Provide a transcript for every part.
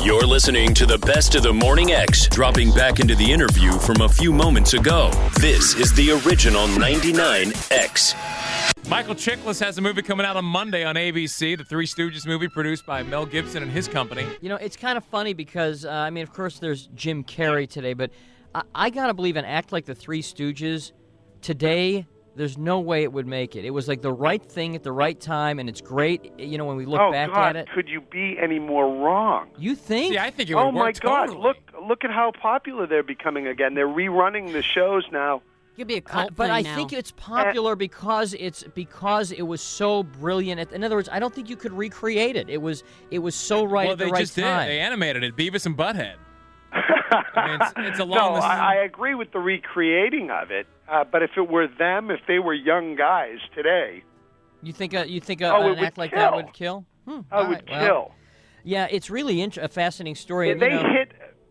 You're listening to the Best of the Morning X, dropping back into the interview from a few moments ago. This is the original 99X. Michael Chiklis has a movie coming out on Monday on ABC, the Three Stooges movie produced by Mel Gibson and his company. You know, it's kind of funny because, of course, there's Jim Carrey today, but I got to believe an act like the Three Stooges today, there's no way it would make it. It was like the right thing at the right time, and it's great, you know, when we look back at it. Could you be any more wrong? You think? See, I think it would work. Oh, my God. Totally. Look at how popular they're becoming again. They're rerunning the shows now. It could be a cult but thing I now. think it's popular because it was so brilliant. In other words, I don't think you could recreate it. It was so right at the right time. Well, they just did. They animated it, Beavis and Butthead. I mean, it's along I agree with the recreating of it. But if it were them, if they were young guys today, you think an act like kill. that would kill? It would kill. Well, yeah, it's really a fascinating story. Yeah,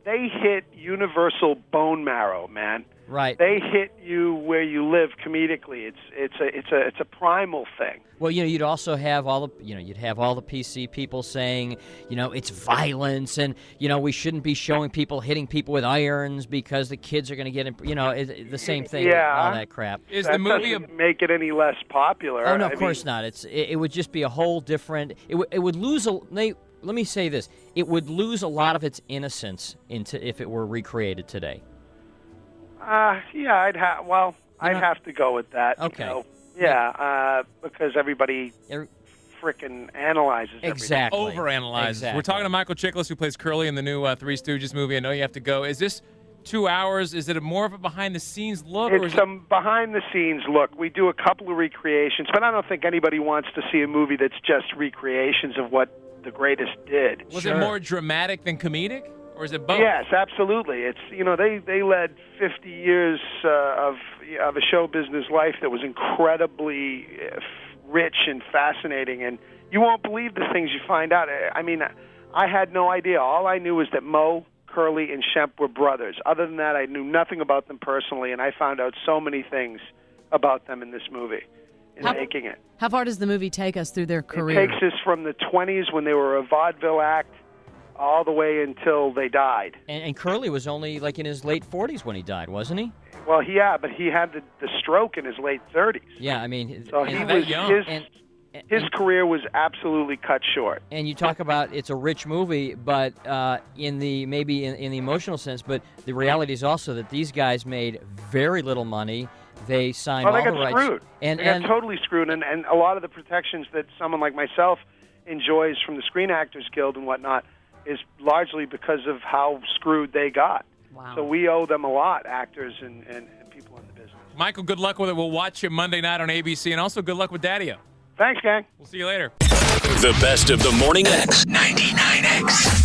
they hit universal bone marrow, man. Right. They hit you where you live comedically. It's a primal thing. Well, you know, you'd also have all the PC people saying, you know, it's violence, and you know, we shouldn't be showing people hitting people with irons because the kids are going to get, you know, the same thing. Yeah. All that crap. Is that the movie doesn't make it any less popular? Oh no, of course not. It would just be a whole different. It would lose a. Let me say this: it would lose a lot of its innocence if it were recreated today. Yeah, I'd have to go with that. Okay. You know? Yeah, because everybody frickin' analyzes everything. Exactly. Overanalyzes. Exactly. We're talking to Michael Chiklis, who plays Curly in the new Three Stooges movie. I know you have to go. Is this 2 hours? Is it more of a behind-the-scenes look? It's some behind-the-scenes look. We do a couple of recreations, but I don't think anybody wants to see a movie that's just recreations of what the greatest did. Was it more dramatic than comedic? Or is it both? Yes, absolutely. It's, you know, they led 50 years of a show business life that was incredibly rich and fascinating, and you won't believe the things you find out. I mean, I had no idea. All I knew was that Moe, Curly, and Shemp were brothers. Other than that, I knew nothing about them personally, and I found out so many things about them in this movie, making it. How far does the movie take us through their career? It takes us from the 20s when they were a vaudeville act all the way until they died. And Curly was only like in his late 40s when he died, wasn't he? Well, yeah, but he had the stroke in his late 30s. Yeah, I mean, so he was young. His career was absolutely cut short. And you talk about it's a rich movie, but in the emotional sense, but the reality is also that these guys made very little money. They signed all the rights. They got screwed. They got totally screwed, and a lot of the protections that someone like myself enjoys from the Screen Actors Guild and whatnot is largely because of how screwed they got. Wow. So we owe them a lot, actors and people in the business. Michael, good luck with it. We'll watch you Monday night on ABC, and also good luck with Daddy-O. Thanks, gang. We'll see you later. The Best of the Morning X, 99X.